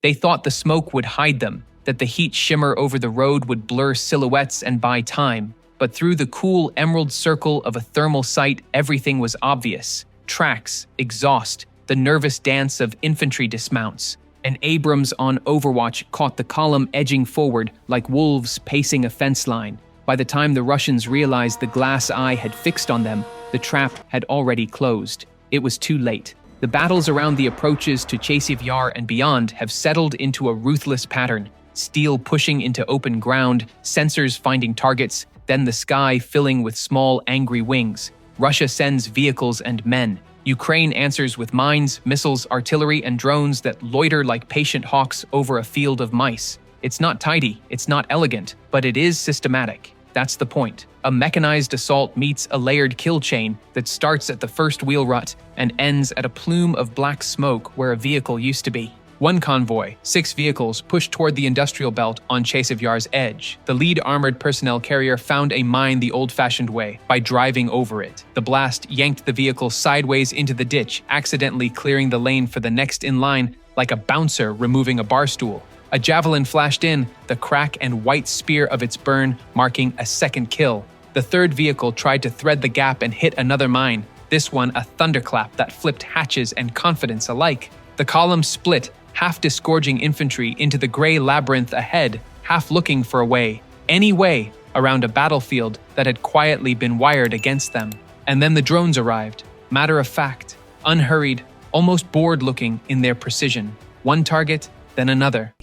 They thought the smoke would hide them, that the heat shimmer over the road would blur silhouettes and buy time. But through the cool emerald circle of a thermal sight, everything was obvious. Tracks, exhaust, the nervous dance of infantry dismounts. An Abrams on Overwatch caught the column edging forward like wolves pacing a fence line. By the time the Russians realized the glass eye had fixed on them, the trap had already closed. It was too late. The battles around the approaches to Chasiv Yar and beyond have settled into a ruthless pattern. Steel pushing into open ground, sensors finding targets, then the sky filling with small, angry wings. Russia sends vehicles and men. Ukraine answers with mines, missiles, artillery, and drones that loiter like patient hawks over a field of mice. It's not tidy, it's not elegant, but it is systematic. That's the point. A mechanized assault meets a layered kill chain that starts at the first wheel rut and ends at a plume of black smoke where a vehicle used to be. One convoy, 6 vehicles, pushed toward the industrial belt on Chasiv Yar's edge. The lead armored personnel carrier found a mine the old-fashioned way, by driving over it. The blast yanked the vehicle sideways into the ditch, accidentally clearing the lane for the next in line like a bouncer removing a bar stool. A Javelin flashed in, the crack and white spear of its burn marking a second kill. The third vehicle tried to thread the gap and hit another mine, this one a thunderclap that flipped hatches and confidence alike. The column split, half disgorging infantry into the gray labyrinth ahead, half looking for a way, any way, around a battlefield that had quietly been wired against them. And then the drones arrived, matter of fact, unhurried, almost bored-looking in their precision. One target, then another.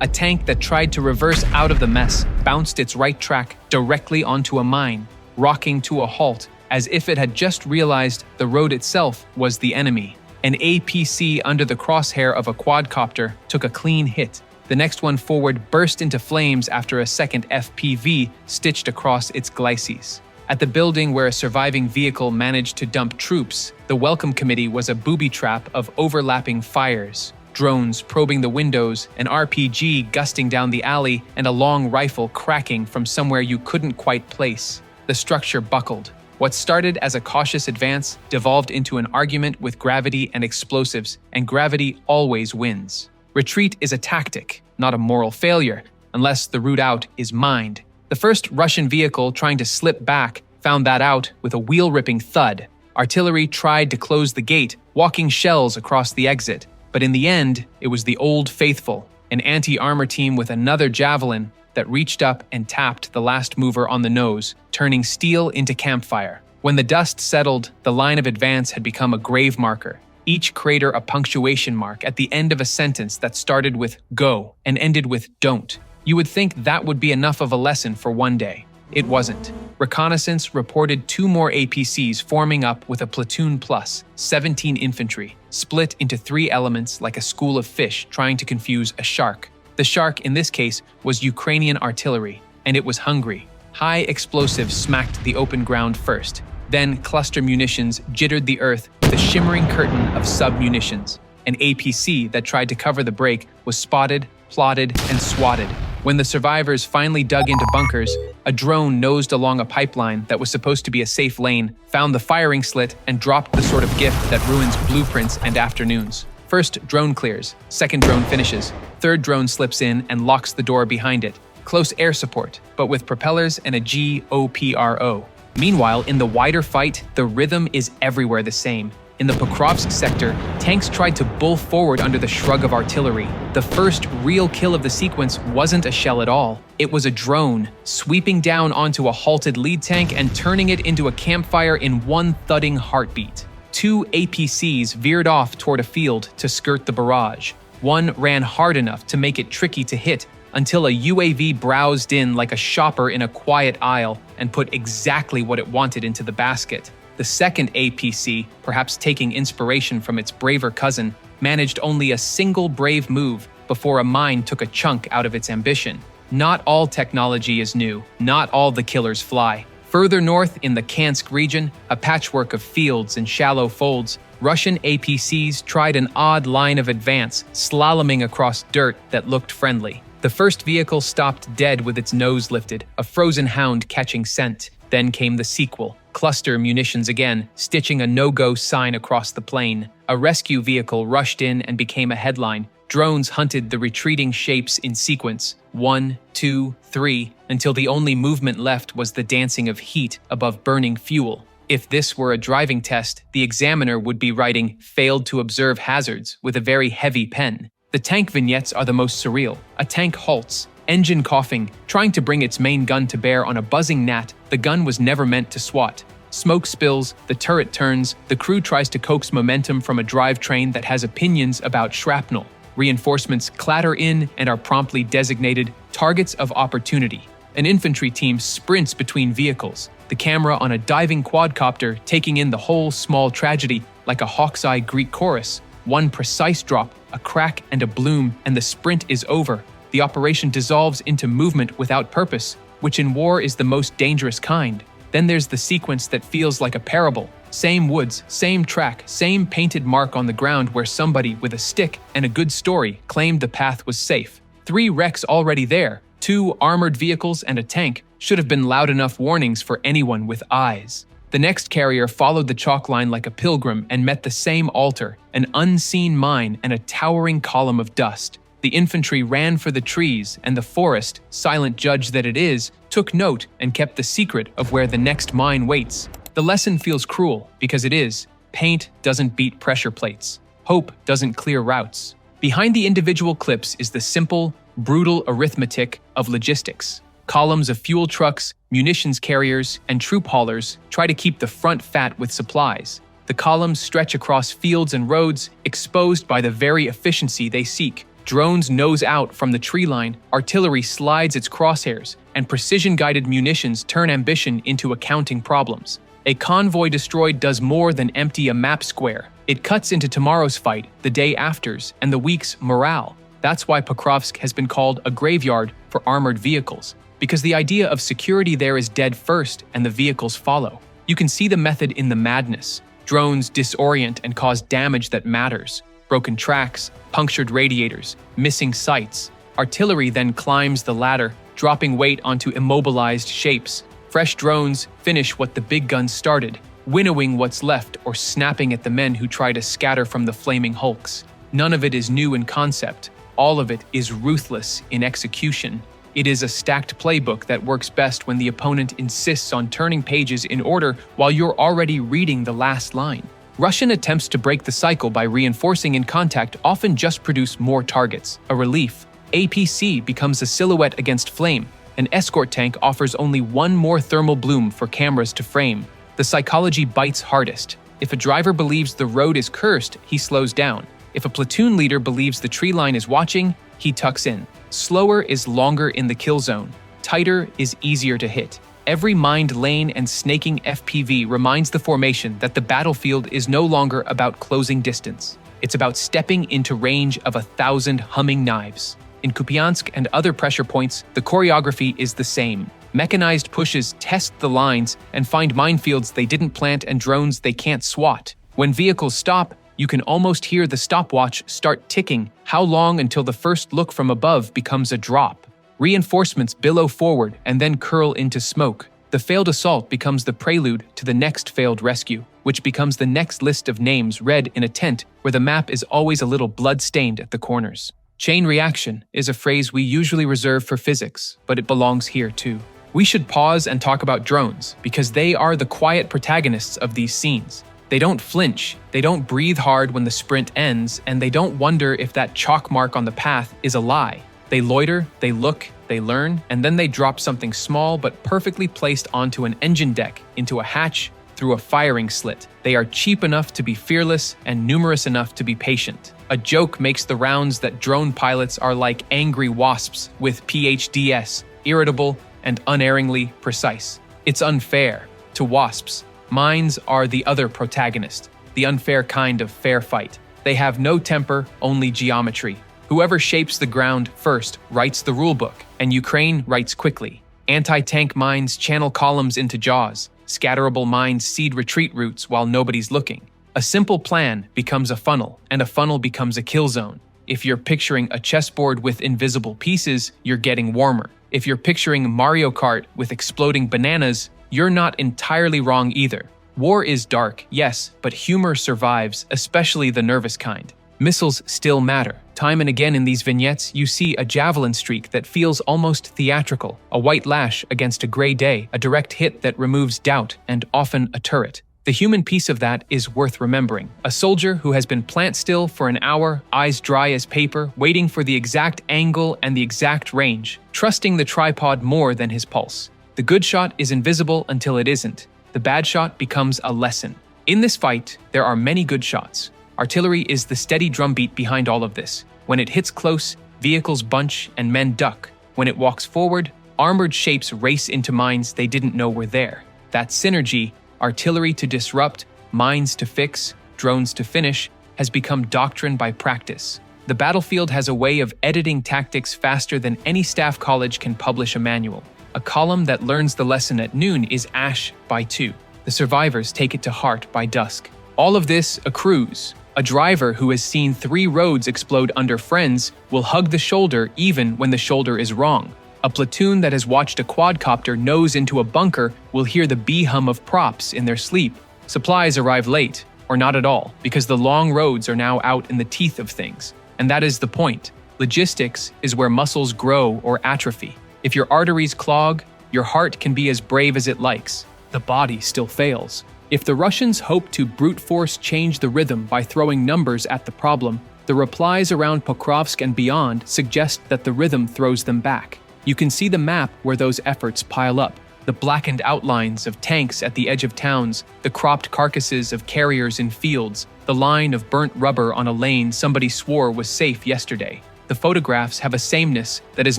A tank that tried to reverse out of the mess bounced its right track directly onto a mine, rocking to a halt as if it had just realized the road itself was the enemy. An APC under the crosshair of a quadcopter took a clean hit. The next one forward burst into flames after a second FPV stitched across its glices. At the building where a surviving vehicle managed to dump troops, the welcome committee was a booby trap of overlapping fires. Drones probing the windows, an RPG gusting down the alley, and a long rifle cracking from somewhere you couldn't quite place. The structure buckled. What started as a cautious advance devolved into an argument with gravity and explosives, and gravity always wins. Retreat is a tactic, not a moral failure, unless the route out is mined. The first Russian vehicle trying to slip back found that out with a wheel-ripping thud. Artillery tried to close the gate, walking shells across the exit. But in the end, it was the old faithful, an anti-armor team with another Javelin that reached up and tapped the last mover on the nose, turning steel into campfire. When the dust settled, the line of advance had become a grave marker, each crater a punctuation mark at the end of a sentence that started with go and ended with don't. You would think that would be enough of a lesson for one day. It wasn't. Reconnaissance reported 2 more APCs forming up with a platoon plus 17 infantry, split into 3 elements like a school of fish trying to confuse a shark. The shark, in this case, was Ukrainian artillery, and it was hungry. High explosives smacked the open ground first. Then cluster munitions jittered the earth with a shimmering curtain of sub-munitions. An APC that tried to cover the break was spotted, plotted, and swatted. When the survivors finally dug into bunkers, a drone nosed along a pipeline that was supposed to be a safe lane, found the firing slit, and dropped the sort of gift that ruins blueprints and afternoons. First drone clears, second drone finishes, third drone slips in and locks the door behind it. Close air support, but with propellers and a GOPRO. Meanwhile, in the wider fight, the rhythm is everywhere the same. In the Pokrovsk sector, tanks tried to bull forward under the shrug of artillery. The first real kill of the sequence wasn't a shell at all. It was a drone, sweeping down onto a halted lead tank and turning it into a campfire in one thudding heartbeat. 2 APCs veered off toward a field to skirt the barrage. One ran hard enough to make it tricky to hit until a UAV browsed in like a shopper in a quiet aisle and put exactly what it wanted into the basket. The second APC, perhaps taking inspiration from its braver cousin, managed only a single brave move before a mine took a chunk out of its ambition. Not all technology is new, not all the killers fly. Further north in the Kupiansk region, a patchwork of fields and shallow folds, Russian APCs tried an odd line of advance, slaloming across dirt that looked friendly. The first vehicle stopped dead with its nose lifted, a frozen hound catching scent. Then came the sequel, cluster munitions again, stitching a no-go sign across the plain. A rescue vehicle rushed in and became a headline. Drones hunted the retreating shapes in sequence, 1, 2, 3, until the only movement left was the dancing of heat above burning fuel. If this were a driving test, the examiner would be writing "failed to observe hazards" with a very heavy pen. The tank vignettes are the most surreal. A tank halts, engine coughing, trying to bring its main gun to bear on a buzzing gnat the gun was never meant to swat. Smoke spills, the turret turns, the crew tries to coax momentum from a drivetrain that has opinions about shrapnel. Reinforcements clatter in and are promptly designated targets of opportunity. An infantry team sprints between vehicles, the camera on a diving quadcopter taking in the whole small tragedy like a hawk's eye Greek chorus. One precise drop, a crack and a bloom, and the sprint is over. The operation dissolves into movement without purpose, which in war is the most dangerous kind. Then there's the sequence that feels like a parable. Same woods, same track, same painted mark on the ground where somebody with a stick and a good story claimed the path was safe. 3 wrecks already there, 2 armored vehicles and a tank should have been loud enough warnings for anyone with eyes. The next carrier followed the chalk line like a pilgrim and met the same altar, an unseen mine and a towering column of dust. The infantry ran for the trees, and the forest, silent judge that it is, took note and kept the secret of where the next mine waits. The lesson feels cruel, because it is. Paint doesn't beat pressure plates. Hope doesn't clear routes. Behind the individual clips is the simple, brutal arithmetic of logistics. Columns of fuel trucks, munitions carriers, and troop haulers try to keep the front fat with supplies. The columns stretch across fields and roads, exposed by the very efficiency they seek. Drones nose out from the tree line, artillery slides its crosshairs, and precision-guided munitions turn ambition into accounting problems. A convoy destroyed does more than empty a map square. It cuts into tomorrow's fight, the day after's, and the week's morale. That's why Pokrovsk has been called a graveyard for armored vehicles, because the idea of security there is dead first and the vehicles follow. You can see the method in the madness. Drones disorient and cause damage that matters. Broken tracks, punctured radiators, missing sights. Artillery then climbs the ladder, dropping weight onto immobilized shapes. Fresh drones finish what the big guns started, winnowing what's left or snapping at the men who try to scatter from the flaming hulks. None of it is new in concept. All of it is ruthless in execution. It is a stacked playbook that works best when the opponent insists on turning pages in order while you're already reading the last line. Russian attempts to break the cycle by reinforcing in contact often just produce more targets, a relief. APC becomes a silhouette against flame. An escort tank offers only one more thermal bloom for cameras to frame. The psychology bites hardest. If a driver believes the road is cursed, he slows down. If a platoon leader believes the tree line is watching, he tucks in. Slower is longer in the kill zone. Tighter is easier to hit. Every mined lane and snaking FPV reminds the formation that the battlefield is no longer about closing distance. It's about stepping into range of 1,000 humming knives. In Kupiansk and other pressure points, the choreography is the same. Mechanized pushes test the lines and find minefields they didn't plant and drones they can't swat. When vehicles stop, you can almost hear the stopwatch start ticking. How long until the first look from above becomes a drop? Reinforcements billow forward and then curl into smoke. The failed assault becomes the prelude to the next failed rescue, which becomes the next list of names read in a tent where the map is always a little blood-stained at the corners. Chain reaction is a phrase we usually reserve for physics, but it belongs here too. We should pause and talk about drones because they are the quiet protagonists of these scenes. They don't flinch, they don't breathe hard when the sprint ends, and they don't wonder if that chalk mark on the path is a lie. They loiter, they look, they learn, and then they drop something small but perfectly placed onto an engine deck, into a hatch, through a firing slit. They are cheap enough to be fearless and numerous enough to be patient. A joke makes the rounds that drone pilots are like angry wasps with PhDs, irritable and unerringly precise. It's unfair. To wasps, mines are the other protagonist, the unfair kind of fair fight. They have no temper, only geometry. Whoever shapes the ground first writes the rulebook, and Ukraine writes quickly. Anti-tank mines channel columns into jaws. Scatterable mines seed retreat routes while nobody's looking. A simple plan becomes a funnel, and a funnel becomes a kill zone. If you're picturing a chessboard with invisible pieces, you're getting warmer. If you're picturing Mario Kart with exploding bananas, You're not entirely wrong either. War is dark, yes, but humor survives, especially the nervous kind. Missiles still matter. Time and again in these vignettes, you see a javelin streak that feels almost theatrical, a white lash against a gray day, a direct hit that removes doubt, and often a turret. The human piece of that is worth remembering. A soldier who has been plant still for an hour, eyes dry as paper, waiting for the exact angle and the exact range, trusting the tripod more than his pulse. The good shot is invisible until it isn't. The bad shot becomes a lesson. In this fight, there are many good shots. Artillery is the steady drumbeat behind all of this. When it hits close, vehicles bunch and men duck. When it walks forward, armored shapes race into mines they didn't know were there. That synergy, artillery to disrupt, mines to fix, drones to finish, has become doctrine by practice. The battlefield has a way of editing tactics faster than any staff college can publish a manual. A column that learns the lesson at noon is ash by 2. The survivors take it to heart by dusk. All of this accrues. A driver who has seen 3 roads explode under friends will hug the shoulder even when the shoulder is wrong. A platoon that has watched a quadcopter nose into a bunker will hear the bee hum of props in their sleep. Supplies arrive late, or not at all, because the long roads are now out in the teeth of things. And that is the point. Logistics is where muscles grow or atrophy. If your arteries clog, your heart can be as brave as it likes. The body still fails. If the Russians hope to brute force change the rhythm by throwing numbers at the problem, the replies around Pokrovsk and beyond suggest that the rhythm throws them back. You can see the map where those efforts pile up. The blackened outlines of tanks at the edge of towns, the cropped carcasses of carriers in fields, the line of burnt rubber on a lane somebody swore was safe yesterday. The photographs have a sameness that is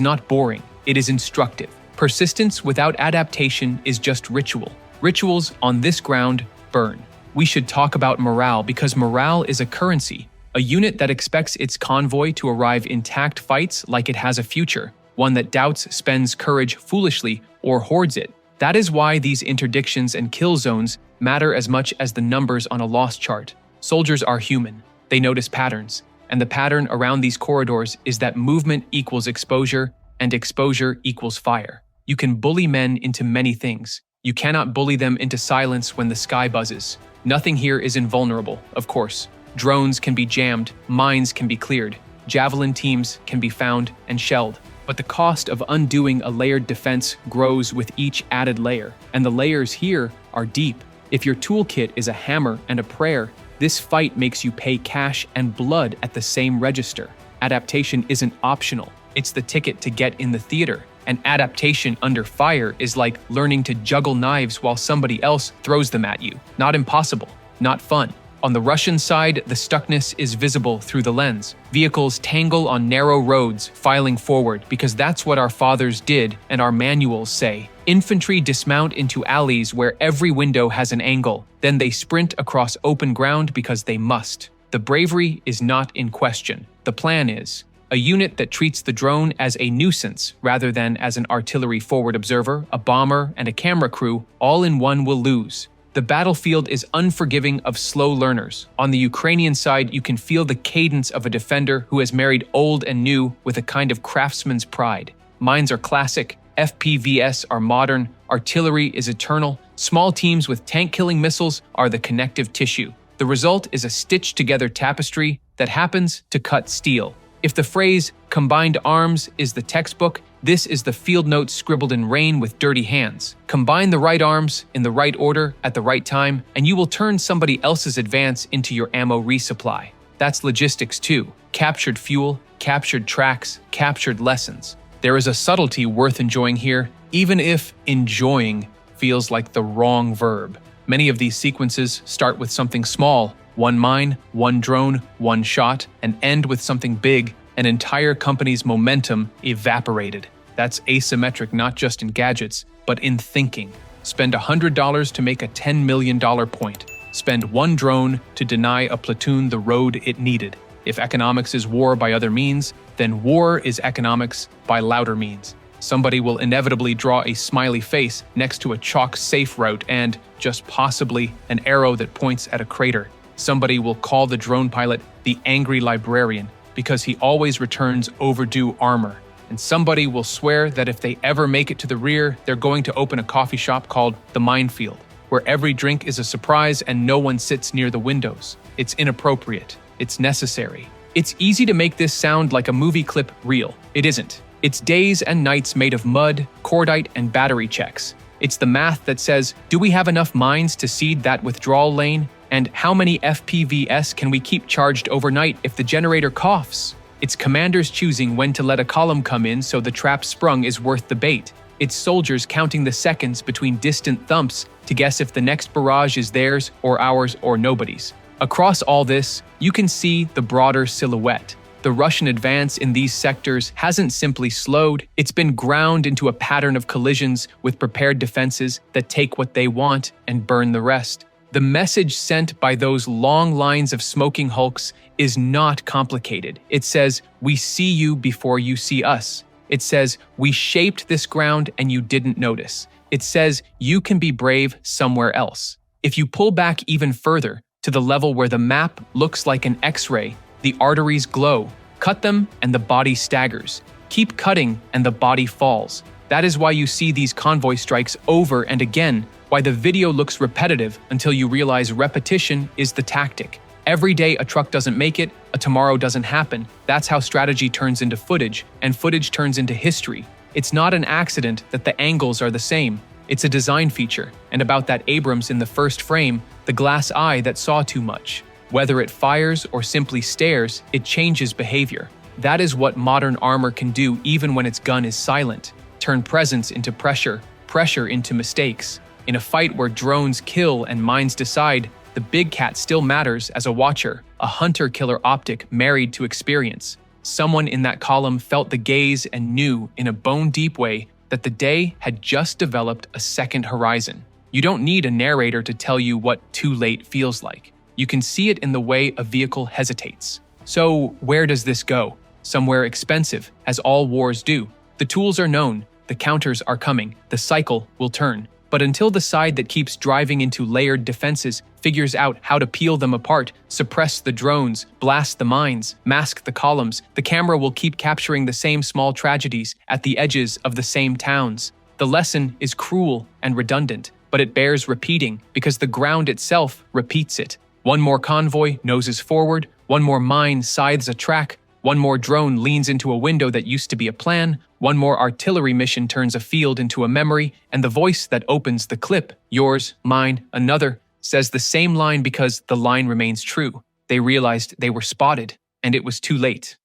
not boring, it is instructive. Persistence without adaptation is just ritual. Rituals on this ground burn. We should talk about morale because morale is a currency. A unit that expects its convoy to arrive intact fights like it has a future. One that doubts spends courage foolishly or hoards it. That is why these interdictions and kill zones matter as much as the numbers on a loss chart. Soldiers are human. They notice patterns. And the pattern around these corridors is that movement equals exposure and exposure equals fire. You can bully men into many things. You cannot bully them into silence when the sky buzzes. Nothing here is invulnerable, of course. Drones can be jammed, mines can be cleared, javelin teams can be found and shelled. But the cost of undoing a layered defense grows with each added layer, and the layers here are deep. If your toolkit is a hammer and a prayer, this fight makes you pay cash and blood at the same register. Adaptation isn't optional, it's the ticket to get in the theater. And adaptation under fire is like learning to juggle knives while somebody else throws them at you. Not impossible, not fun. On the Russian side, the stuckness is visible through the lens. Vehicles tangle on narrow roads, filing forward, because that's what our fathers did and our manuals say. Infantry dismount into alleys where every window has an angle. Then they sprint across open ground because they must. The bravery is not in question. The plan is a unit that treats the drone as a nuisance rather than as an artillery forward observer, a bomber, and a camera crew, all in one will lose. The battlefield is unforgiving of slow learners. On the Ukrainian side, you can feel the cadence of a defender who has married old and new with a kind of craftsman's pride. Mines are classic, FPVs are modern, artillery is eternal, small teams with tank-killing missiles are the connective tissue. The result is a stitched-together tapestry that happens to cut steel. If the phrase "combined arms" is the textbook, this is the field note scribbled in rain with dirty hands. Combine the right arms in the right order at the right time, and you will turn somebody else's advance into your ammo resupply. That's logistics too. Captured fuel, captured tracks, captured lessons. There is a subtlety worth enjoying here, even if enjoying feels like the wrong verb. Many of these sequences start with something small, one mine, one drone, one shot, and end with something big, an entire company's momentum evaporated. That's asymmetric not just in gadgets, but in thinking. Spend $100 to make a $10 million point. Spend one drone to deny a platoon the road it needed. If economics is war by other means, then war is economics by louder means. Somebody will inevitably draw a smiley face next to a chalk safe route and, just possibly, an arrow that points at a crater. Somebody will call the drone pilot the angry librarian because he always returns overdue armor. and somebody will swear that if they ever make it to the rear, they're going to open a coffee shop called the Minefield, where every drink is a surprise and no one sits near the windows. It's inappropriate. It's necessary. It's easy to make this sound like a movie clip real. It isn't. It's days and nights made of mud, cordite, and battery checks. It's the math that says, do we have enough mines to seed that withdrawal lane? And how many FPVs can we keep charged overnight if the generator coughs? It's commanders choosing when to let a column come in so the trap sprung is worth the bait. It's soldiers counting the seconds between distant thumps to guess if the next barrage is theirs or ours or nobody's. Across all this, you can see the broader silhouette. The Russian advance in these sectors hasn't simply slowed, it's been ground into a pattern of collisions with prepared defenses that take what they want and burn the rest. The message sent by those long lines of smoking hulks is not complicated. It says, we see you before you see us. It says, we shaped this ground and you didn't notice. It says, you can be brave somewhere else. If you pull back even further, to the level where the map looks like an X-ray, the arteries glow. Cut them and the body staggers. Keep cutting and the body falls. That is why you see these convoy strikes over and again, why the video looks repetitive until you realize repetition is the tactic. Every day a truck doesn't make it, a tomorrow doesn't happen. That's how strategy turns into footage, and footage turns into history. It's not an accident that the angles are the same. It's a design feature, and about that Abrams in the first frame, the glass eye that saw too much. Whether it fires or simply stares, it changes behavior. That is what modern armor can do even when its gun is silent. Turn presence into pressure, pressure into mistakes. In a fight where drones kill and minds decide, the big cat still matters as a watcher, a hunter-killer optic married to experience. Someone in that column felt the gaze and knew, in a bone-deep way, that the day had just developed a second horizon. You don't need a narrator to tell you what too late feels like. You can see it in the way a vehicle hesitates. So where does this go? Somewhere expensive, as all wars do. The tools are known, the counters are coming, the cycle will turn. But until the side that keeps driving into layered defenses figures out how to peel them apart, suppress the drones, blast the mines, mask the columns, the camera will keep capturing the same small tragedies at the edges of the same towns. The lesson is cruel and redundant, but it bears repeating because the ground itself repeats it. One more convoy noses forward, one more mine scythes a track, one more drone leans into a window that used to be a plan, one more artillery mission turns a field into a memory, and the voice that opens the clip, yours, mine, another, says the same line because the line remains true. They realized they were spotted, and it was too late.